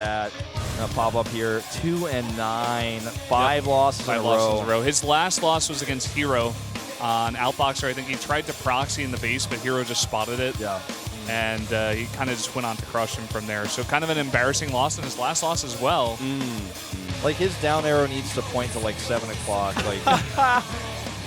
that. Gonna pop up here. 2-9, 5 losses in a row. His last loss was against Hero on Outboxer. I think he tried to proxy in the base, but Hero just spotted it. Yeah. And he kind of just went on to crush him from there. So kind of an embarrassing loss, and his last loss as well. Like, his down arrow needs to point to, like, 7 o'clock. Like,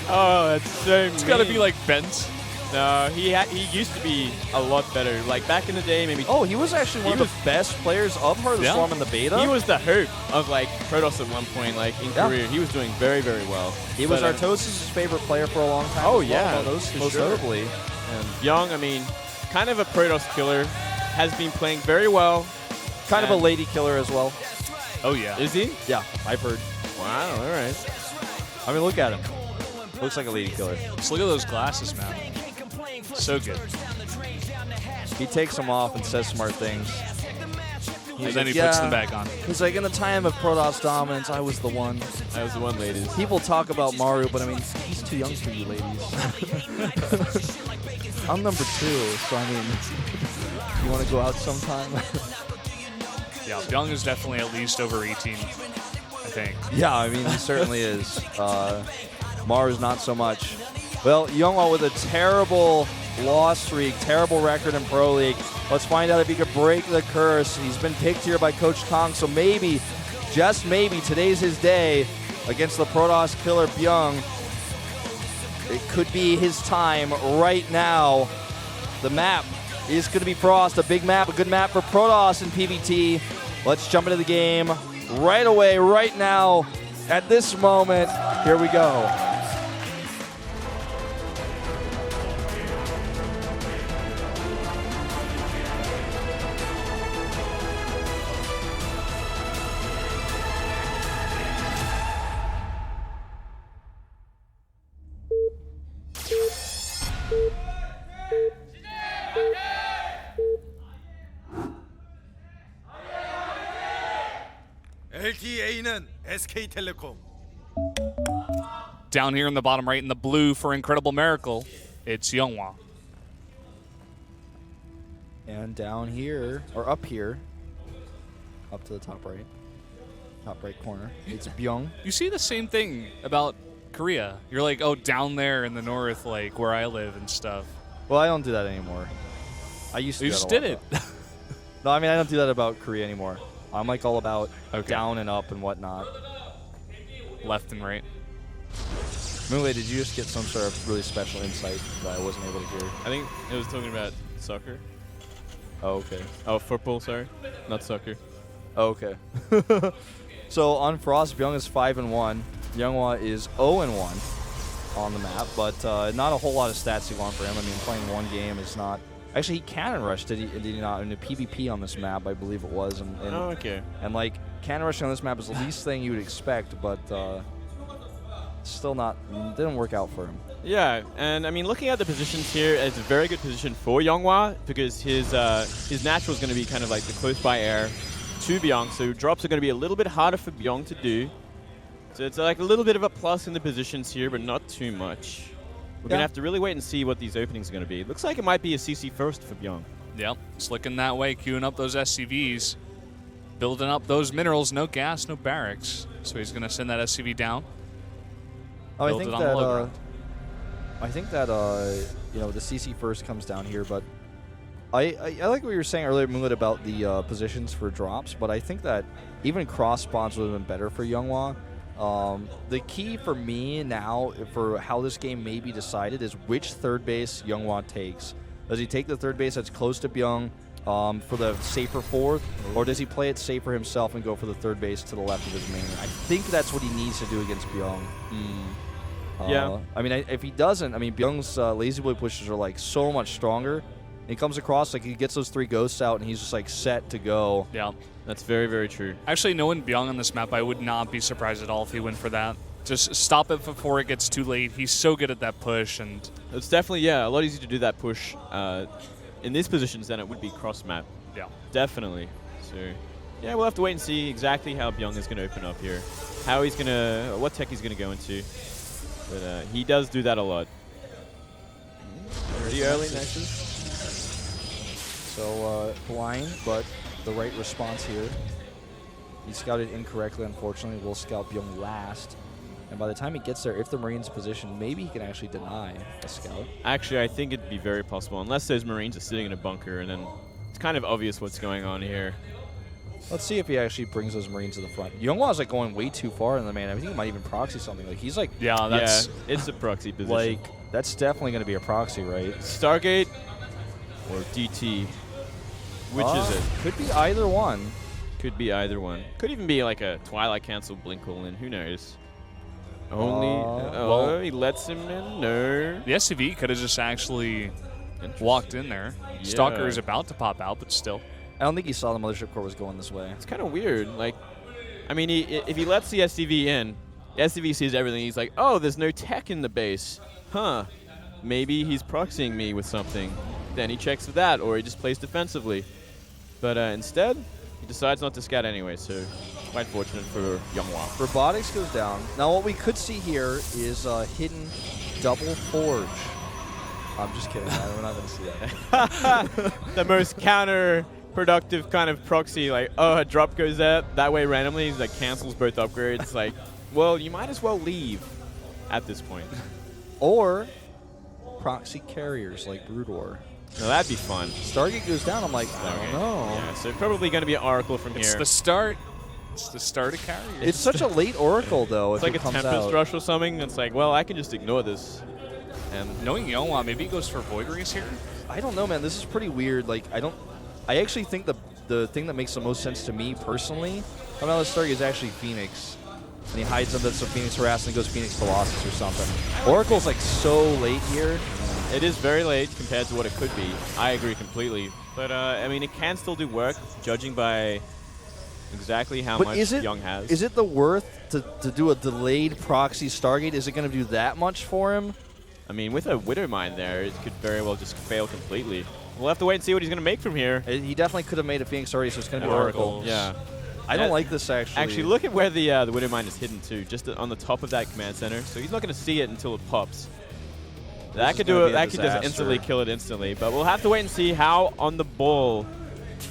oh, that's so it's got to be, like, bent. No, he used to be a lot better. Like, back in the day, maybe... Oh, he was actually one of the best players of Heart of the Swarm in the beta. He was the hope of, like, Protoss at one point, like, in career. He was doing very, very well. He was Artos' favorite player for a long time. Oh, yeah. Most notably. And Bbyong, I mean, kind of a Protoss killer, has been playing very well. Kind of a lady killer as well. Oh, yeah. Is he? Yeah, I've heard. Wow, all right. I mean, look at him. Looks like a lady killer. Just look at those glasses, man. So good. He takes them off and says smart things. And then he puts them back on. He's like, in the time of Protoss dominance, I was the one. I was the one, ladies. People talk about Mario, but I mean, he's too young for you, ladies. I'm number 2, so I mean, you want to go out sometime? Yeah, Bbyong is definitely at least over 18, I think. Yeah, I mean, he certainly is. Mario's not so much. Well, YongHwa with a terrible loss streak, terrible record in Pro League. Let's find out if he could break the curse. He's been picked here by Coach Kong, so maybe, just maybe, today's his day against the Protoss killer Bbyong. It could be his time right now. The map is going to be Frost, a big map, a good map for Protoss in PvT. Let's jump into the game right away, right now, at this moment. Here we go. LTA는 SK텔레콤. Down here in the bottom right in the blue for Incredible Miracle, it's YongHwa. And down here, or up here, up to the top right corner, it's Bbyong. You see the same thing about Korea. You're like, oh, down there in the north, like where I live and stuff. Well, I don't do that anymore. I used to. You just did it. No, I mean, I don't do that about Korea anymore. I'm like all about down and up and whatnot. Left and right. Moonway, did you just get some sort of really special insight that I wasn't able to hear? I think it was talking about soccer. Oh, okay. Oh, football, sorry. Not soccer. Oh, okay. So on Frost, Bbyong is 5-1. YongHwa is 0-1 on the map, but not a whole lot of stats to go on for him. I mean, playing one game is not... Actually, he cannon rushed, did he not? In the PvP on this map, I believe it was. And oh, okay. And, like, cannon rushing on this map is the least thing you would expect, but still not... didn't work out for him. Yeah, and, I mean, looking at the positions here, it's a very good position for YongHwa because his natural is going to be kind of like the close-by air to Bbyong, so drops are going to be a little bit harder for Bbyong to do. So it's like a little bit of a plus in the positions here, but not too much. We're going to have to really wait and see what these openings are going to be. It looks like it might be a CC first for Bbyong. Yep, it's looking that way, queuing up those SCVs, building up those minerals, no gas, no barracks. So he's going to send that SCV down. Oh, I think that you know, the CC first comes down here, but I like what you were saying earlier, Moonlit, about the positions for drops, but I think that even cross spawns would have been better for YongHwa. The key for me now for how this game may be decided is which third base YongHwa takes. Does he take the third base that's close to Bbyong for the safer fourth, or does he play it safer himself and go for the third base to the left of his main? I think that's what he needs to do against Bbyong. Yeah. I mean, if he doesn't, I mean, Byung's lazy boy pushes are like so much stronger. He comes across, like, he gets those 3 ghosts out, and he's just, like, set to go. Yeah. That's very, very true. Actually, knowing Bbyong on this map, I would not be surprised at all if he went for that. Just stop it before it gets too late. He's so good at that push. And it's definitely, yeah, a lot easier to do that push in these positions than it would be cross map. Yeah. Definitely. So, yeah, we'll have to wait and see exactly how Bbyong is going to open up here. How he's going to, what tech he's going to go into. But he does do that a lot. Pretty early Nexus. So blind, but the right response here. He scouted incorrectly, unfortunately. We'll scout Bbyong last. And by the time he gets there, if the Marines position, maybe he can actually deny a scout. Actually, I think it'd be very possible, unless those Marines are sitting in a bunker, and then it's kind of obvious what's going on here. Let's see if he actually brings those Marines to the front. YongHwa's like going way too far in the man. I think he might even proxy something. Like he's like, Yeah, that's it's a proxy position. like that's definitely going to be a proxy, right? Stargate or DT? Which is it? Could be either one. Could be either one. Could even be like a Twilight Cancel Blinkle in. Who knows? Only. well, he lets him in. No. the SCV could have just actually walked in there. Stalker is about to pop out, but still. I don't think he saw the Mothership Core was going this way. It's kind of weird. Like, I mean, if he lets the SCV in, the SCV sees everything. He's like, oh, there's no tech in the base. Huh. Maybe he's proxying me with something. Then he checks for that, or he just plays defensively. But instead, he decides not to scout anyway, so quite fortunate for YongHwa. Robotics goes down. Now what we could see here is a hidden double forge. I'm just kidding. We're not going to see that. The most counterproductive kind of proxy, like, oh, a drop goes there, that way randomly, he's like cancels both upgrades. Like, well, you might as well leave at this point. Or proxy carriers like Brood War. Now that'd be fun. Stargate goes down. I'm like, I don't know. Yeah, so probably going to be an Oracle from It's here. the start. It's the start of carrier. It's such a late Oracle, though. It's if like it a comes Tempest out. Rush or something. It's like, well, I can just ignore this. And Knowing YongHwa, maybe he goes for Void Race here. I don't know, man. This is pretty weird. Like, I actually think the thing that makes the most sense to me personally about this Stargate is actually Phoenix. And he hides under some Phoenix Harass and goes Phoenix Colossus or something. Oracle's like so late here. it is very late compared to what it could be. I agree completely. But, I mean, it can still do work, judging by exactly how But much is it Young has. is it the worth to do a delayed proxy Stargate? Is it going to do that much for him? I mean, with a Widow Mine there, it could very well just fail completely. We'll have to wait and see what he's going to make from here. He definitely could have made a Phoenix already, so it's going to be Oracles. Oracle. Yeah. I don't like this actually. Actually, look at where the Widow Mine is hidden too, just on the top of that command center. So he's not going to see it until it pops. That is could gonna do it. be a That could just disaster. instantly kill it instantly. But we'll have to wait and see how on the ball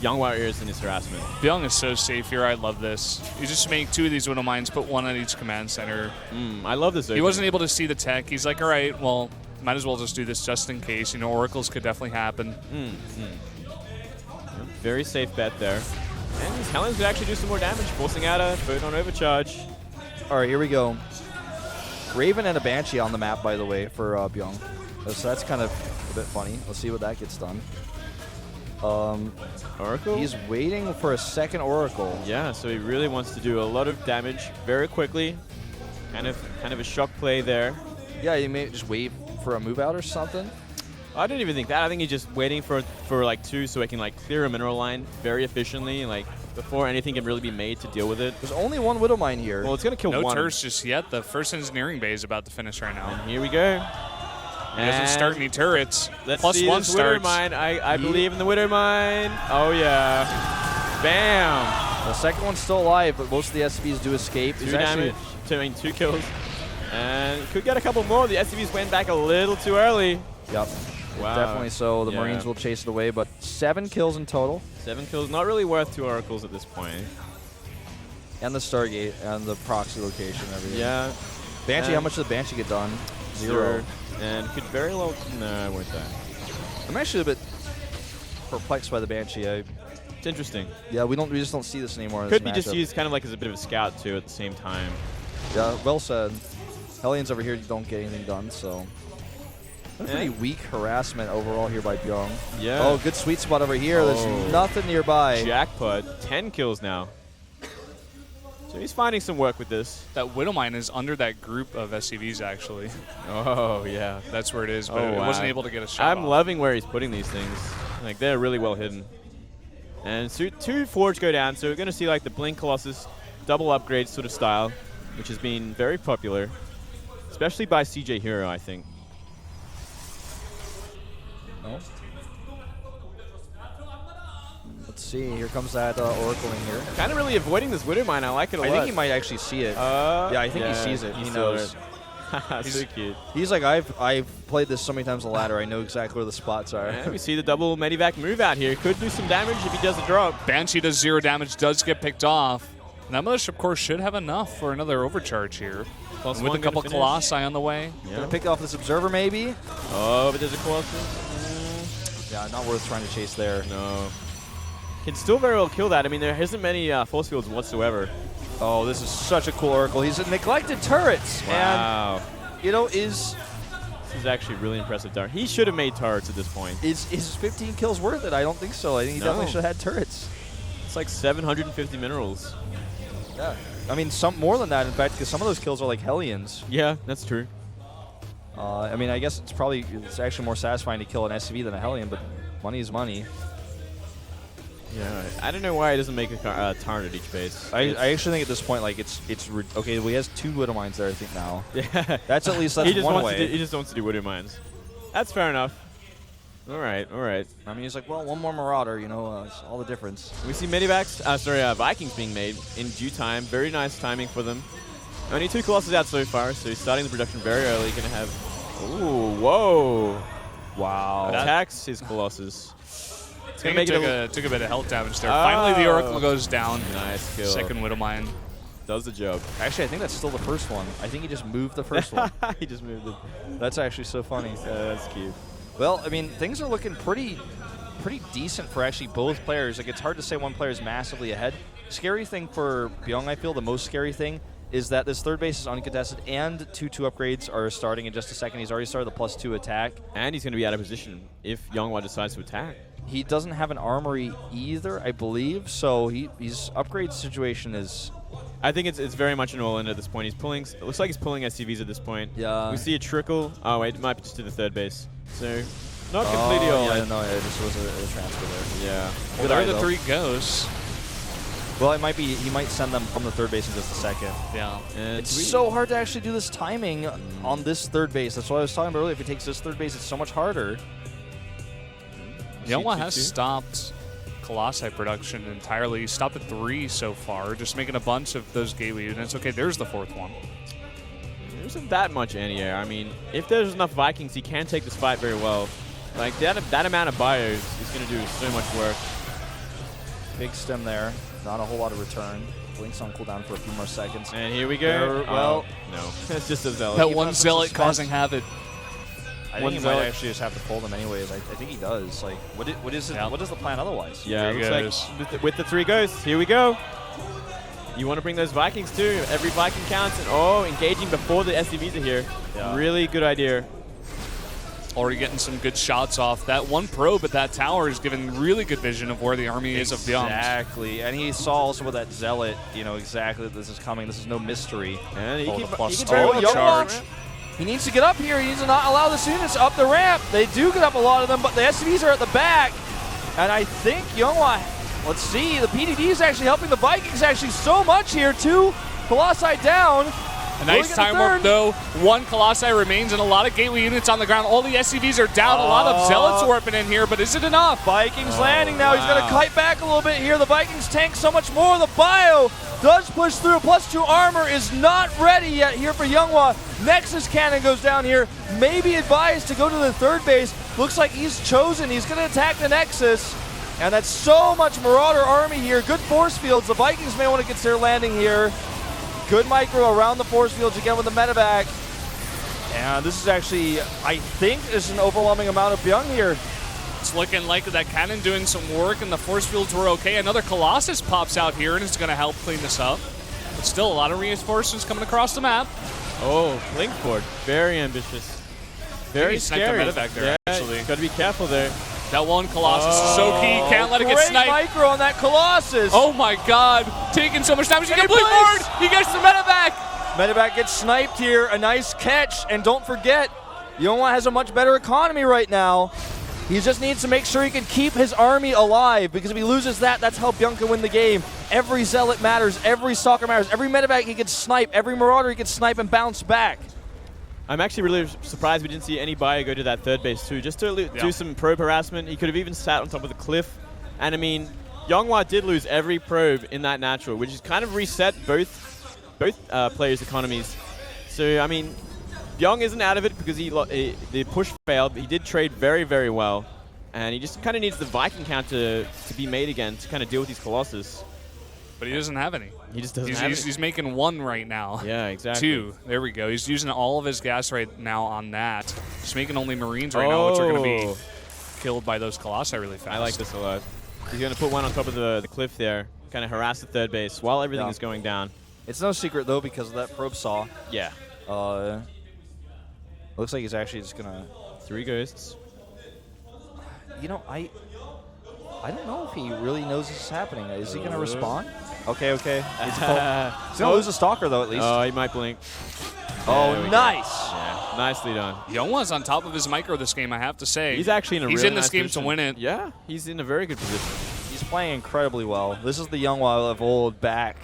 YongHwa is in his harassment. Bbyong is so safe here. I love this. You just make two of these Widow Mines, put one on each command center. I love this. He wasn't able to see the tech. He's like, all right, well, might as well just do this just in case. You know, Oracles could definitely happen. Very safe bet there. And his Helens could actually do some more damage, forcing out a Photon Overcharge. All right, here we go. Raven and a Banshee on the map, by the way, for Bbyong. So that's kind of a bit funny. Let's see what that gets done. Oracle? He's waiting for a second Oracle. Yeah, so he really wants to do a lot of damage very quickly. Kind of a shock play there. Yeah, you may just wait for a move out or something. I didn't even think that. I think he's just waiting for like two so he can like clear a mineral line very efficiently, like before anything can really be made to deal with it. There's only one Widow Mine here. Well, it's gonna kill No one. turrets just yet. The first engineering bay is about to finish right now. And here we go. He doesn't start any turrets. Let's Plus see one this Widow starts. Mine. I believe in the Widow Mine. Oh yeah. Bam. The second one's still alive, but most of the SCVs do escape. Two He's actually damage. Two kills. And could get a couple more. The SCVs went back a little too early. Yep. Wow. Definitely so. The Yeah. Marines will chase it away, but 7 kills in total. 7 kills. Not really worth 2 Oracles at this point. And the Stargate and the proxy location and everything. Yeah. Banshee, And how much did the Banshee get done? 0. And could very well... No, it won't die. I'm actually a bit perplexed by the Banshee. It's interesting. Yeah, we just don't see this anymore. In Could this be just matchup. used kind of like as a bit of a scout too at the same time. Yeah, well said. Hellions over here don't get anything done, so. A pretty weak harassment overall here by Bbyong. Yeah. Oh, good sweet spot over here. Oh. There's nothing nearby. Jackpot. 10 kills now. So he's finding some work with this. That Widow Mine is under that group of SCVs, actually. Oh, yeah. That's where it is, but Oh, it wow. wasn't able to get a shot I'm off. loving where he's putting these things. Like, they're really well hidden. And so 2 Forge go down, so we're going to see like the Blink Colossus double upgrade sort of style, which has been very popular, especially by CJ Hero, I think. No. Let's see. Here comes that Oracle in here. Kind of really avoiding this Widow Mine. I like it a lot. I think he might actually see it. Yeah, I think he sees it. He knows. So cute. He's like, I've played this so many times on the ladder. I know exactly where the spots are. And we see the double Medivac move out here. Could do some damage if he does a drop. Banshee does 0 damage, does get picked off. And that Mothership Core should have enough for another overcharge here. Plus With a one couple gonna finish. Colossi on the way. Yeah. Gonna pick off this Observer maybe. Oh, but there's a Colossus. Yeah, not worth trying to chase there. No. Can still very well kill that. I mean, there isn't many force fields whatsoever. Oh, this is such a cool Oracle. He's neglected turrets. Wow. And, you know, This is actually really impressive. He should have made turrets at this point. is 15 kills worth it? I don't think so. I think he definitely should have had turrets. It's like 750 minerals. Yeah. I mean, some more than that, in fact, because some of those kills are like Hellions. Yeah, that's true. I mean, I guess it's actually more satisfying to kill an SCV than a Hellion, but money is money. Yeah, I don't know why he doesn't make a turret at each base. I actually think at this point, like, it's okay. Well, he has 2 Widow Mines there, I think now. Yeah, That's at least he just one wants way. To he just wants to do Widow Mines. That's fair enough. All right, all right. I mean, he's like, well, one more Marauder, you know, it's all the difference. We see Vikings being made in due time. Very nice timing for them. Only 2 Colossus out so far, so he's starting the production very early. Going to have, ooh, whoa. Wow. Attacks his Colossus. I think it took a bit of health damage there. Oh. Finally, the Oracle goes down. Nice kill. Second Widow Mine. Does the job. Actually, I think that's still the first one. I think he just moved the first one. He just moved it. That's actually so funny. That's cute. Well, I mean, things are looking pretty decent for actually both players. Like, it's hard to say one player is massively ahead. Scary thing for Bbyong, I feel, the most scary thing, is that this third base is uncontested and 2-2 upgrades are starting in just a second. He's already started the +2 attack. And he's going to be out of position if YongHwa decides to attack. He doesn't have an armory either, I believe, so his upgrade situation is... I think it's very much an all-in at this point. He's pulling. It looks like he's pulling SCVs at this point. Yeah. We see a trickle. Oh wait, it might be just to the third base. So not completely all in. No, it just was a transfer there. Yeah. Well, there are the 3 ghosts. Well, it might be. He might send them from the third base in just a second. Yeah. And It's so hard to actually do this timing on this third base. That's what I was talking about earlier. If he takes this third base, it's so much harder. YongHwa has stopped Colossi production entirely. He stopped at 3 so far, just making a bunch of those gateway units. Okay, there's the 4th one. There isn't that much anti-air. I mean, if there's enough Vikings, he can take this fight very well. Like, that amount of bios is going to do so much work. Big stem there. Not a whole lot of return. Blink's on cooldown for a few more seconds. And here we go. Well, no. It's just a Zealot. That keep one us in Zealot suspense. causing havoc. I think one he Zealot. might actually just have to pull them anyways. I think he does. Like, what is it? Yeah. What is the plan otherwise? Yeah, There he it looks like with the 3 ghosts. Here we go. You want to bring those Vikings too. Every Viking counts. And engaging before the SCVs are here. Yeah. Really good idea. Already getting some good shots off. That one probe at that tower is giving really good vision of where the army is of Bbyong. Exactly. And he saw also with that Zealot, you know, exactly that this is coming. This is no mystery. And he Oh, can the plus he can two very well YongHwa, charge. he needs to get up here. He needs to not allow the students up the ramp. They do get up a lot of them, but the SCVs are at the back. And I think YongHwa, let's see, the PDD is actually helping the Vikings actually so much here. 2 Colossi down. A nice time work, though. 1 Colossi remains and a lot of gateway units on the ground. All the SCVs are down. A lot of Zealots warping in here, but is it enough? Vikings landing now. He's going to kite back a little bit here. The Vikings tank so much more. The bio does push through. +2 armor is not ready yet here for YongHwa. Nexus cannon goes down here. Maybe advised to go to the third base. Looks like he's chosen. He's going to attack the Nexus. And that's so much Marauder army here. Good force fields. The Vikings may want to consider landing here. Good micro around the force fields again with the medevac. And this is actually, I think, is an overwhelming amount of Bbyong here. It's looking like that cannon doing some work and the force fields were okay. Another Colossus pops out here and it's going to help clean this up. But still a lot of reinforcements coming across the map. Oh, Linkport. Very ambitious. Very scary. The medevac there, actually. Got to be careful there. That one Colossus is so key. Can't let it get Great sniped. micro on that Colossus. Oh my god. Taking so much damage. He can blink forward. He gets the medevac. Medevac gets sniped here. A nice catch. And don't forget, YongHwa has a much better economy right now. He just needs to make sure he can keep his army alive, because if he loses that, that's how Bbyong can win the game. Every Zealot matters. Every Stalker matters. Every medevac he can snipe. Every Marauder he can snipe and bounce back. I'm actually really surprised we didn't see any buyer go to that third base too, just to do some probe harassment. He could have even sat on top of the cliff. And I mean, YongHwa did lose every probe in that natural, which has kind of reset both players' economies. So I mean, Bbyong isn't out of it because the push failed, but he did trade very, very well. And he just kind of needs the Viking count to be made again to kind of deal with these Colossus. But he doesn't have any. He just doesn't have any. He's making 1 right now. Yeah, exactly. 2. There we go. He's using all of his gas right now on that. Just making only Marines right now, which are going to be killed by those Colossi really fast. I like this a lot. He's going to put one on top of the cliff there, kind of harass the third base while everything is going down. It's no secret, though, because of that probe saw. Yeah. Looks like he's actually just going to... 3 ghosts. You know, I don't know if he really knows this is happening. Is he going to respond? Okay. He's going to lose a stalker, though, at least. Oh, he might blink. Oh, nice. Yeah, nicely done. YongHwa's on top of his micro this game, I have to say. He's actually in a He's really in this nice game position. to win it. Yeah, he's in a very good position. He's playing incredibly well. This is the YongHwa of old back.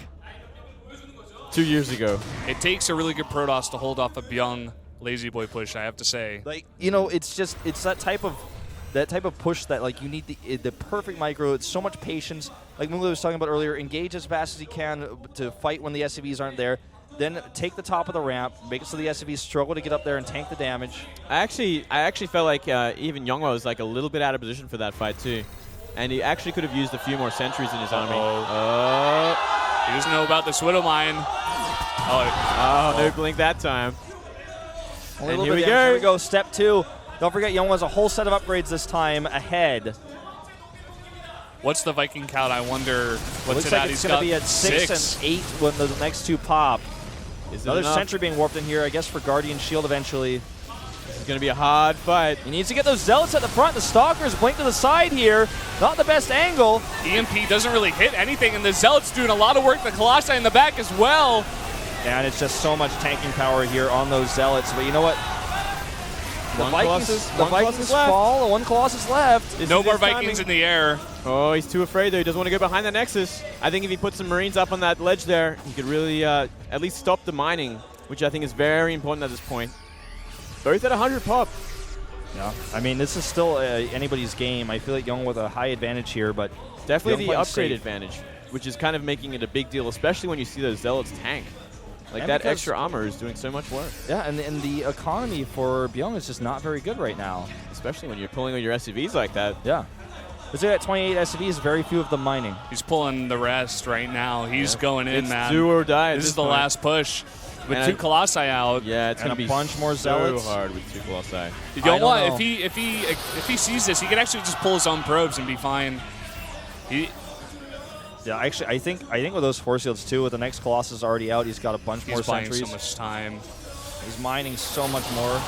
2 years ago. It takes a really good Protoss to hold off a Bbyong lazy boy push, I have to say. Like, you know, it's that type of push that, like, you need the perfect micro. It's so much patience. Like Mula was talking about earlier, engage as fast as he can to fight when the SCVs aren't there. Then take the top of the ramp, make it so the SCVs struggle to get up there and tank the damage. I actually felt like even YongHwa was like a little bit out of position for that fight too. And he actually could have used a few more sentries in his army. He doesn't know about this Widow Mine. No blink that time. And here we go, step 2. Don't forget, YongHwa has a whole set of upgrades this time ahead. What's the Viking count? I wonder what's Looks it like at. it's He's going to got be at 6 and 8 when the next 2 pop. Another sentry being warped in here, I guess, for Guardian Shield eventually. This is going to be a hard fight. He needs to get those Zealots at the front. The Stalkers blink to the side here. Not the best angle. EMP doesn't really hit anything, and the Zealots doing a lot of work. The Colossi in the back as well. And it's just so much tanking power here on those Zealots. But you know what? The Vikings fall. 1 Colossus left. No more Vikings in the air. Oh, he's too afraid, though. He doesn't want to go behind the Nexus. I think if he puts some Marines up on that ledge there, he could really at least stop the mining, which I think is very important at this point. Both at 100 pop. Yeah, I mean, this is still anybody's game. I feel like YongHwa with a high advantage here, but definitely the upgrade safe. Advantage, which is kind of making it a big deal, especially when you see those Zealots tank. Like, and that extra armor is doing so much work. Yeah, and the economy for Bbyong is just not very good right now. Especially when you're pulling on your SCVs like that. Yeah. Let's say at 28 SCVs, very few of them mining. He's pulling the rest right now. He's going in, it's man. Do or die. This is the last push. With and 2 Colossi out. Yeah, it's going to be a bunch more Zealots. So hard with 2 Colossi. YongHwa, if he sees this, he can actually just pull his own probes and be fine. Yeah, actually, I think with those force fields too, with the next Colossus already out, he's got a bunch more sentries. He's buying so much time. He's mining so much more.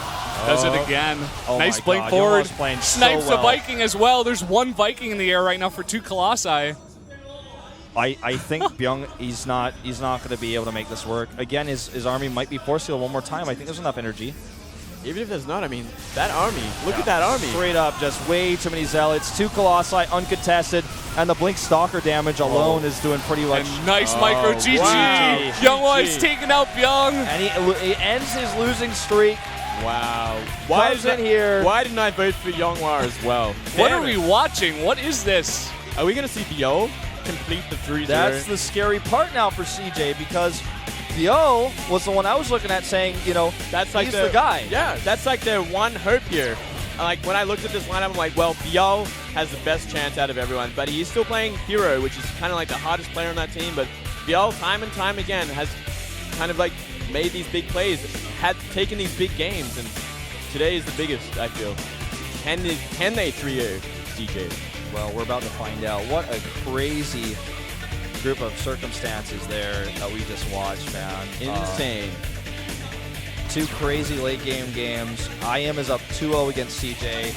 Does it again. Oh nice blink forward. Snipes so the Viking as well. There's 1 Viking in the air right now for 2 Colossi. I think Bbyong, he's not going to be able to make this work. Again, his army might be force field one more time. I think there's enough energy. Even if there's not, I mean, that army, look at that army. Straight up, just way too many Zealots. 2 Colossi, uncontested, and the Blink Stalker damage alone is doing pretty much. And nice micro GG. Wow. YongHwa is taking out Bbyong. And he ends his losing streak. Wow. Why didn't I vote for YongHwa as well? What are we watching? What is this? Are we going to see Bbyong complete the 3-0? That's the scary part now for CJ, because Bbyong was the one I was looking at saying, you know, that's like he's the guy. Yeah, that's like their one hope here. Like, when I looked at this lineup, I'm like, well, Bbyong has the best chance out of everyone, but he's still playing hero, which is kind of like the hardest player on that team. But Bbyong, time and time again, has kind of like made these big plays, had taken these big games, and today is the biggest, I feel. Can they 3-0 CJ? Well, we're about to find out. What a crazy group of circumstances there that we just watched, man. Insane. 2 crazy late game games. IM is up 2-0 against CJ.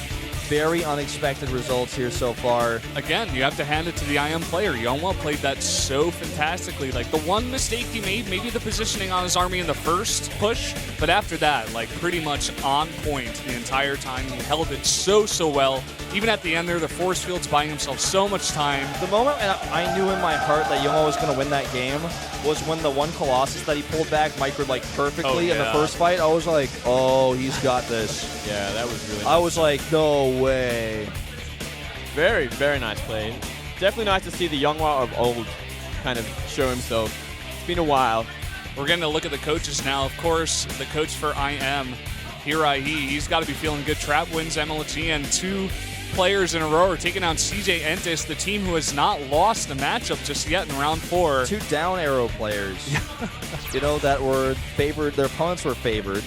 Very unexpected results here so far. Again, you have to hand it to the IM player. YongHwa played that so fantastically. Like, the one mistake he made, maybe the positioning on his army in the first push, but after that, like, pretty much on point the entire time. He held it so well. Even at the end there, the force field's buying himself so much time. The moment I knew in my heart that YongHwa was going to win that game was when the 1 Colossus that he pulled back microed like perfectly in the first fight. I was like, oh, he's got this. Yeah, that was really nice. I was like, no way. Very, very nice play. Definitely nice to see the YongHwa of old kind of show himself. It's been a while. We're going to look at the coaches now. Of course, the coach for IM, Hiraihi, he's got to be feeling good. Trap wins MLG and 2 players in a row are taking down CJ Entis, the team who has not lost a matchup just yet in round 4. 2 down arrow players, you know, that were favored. Their opponents were favored.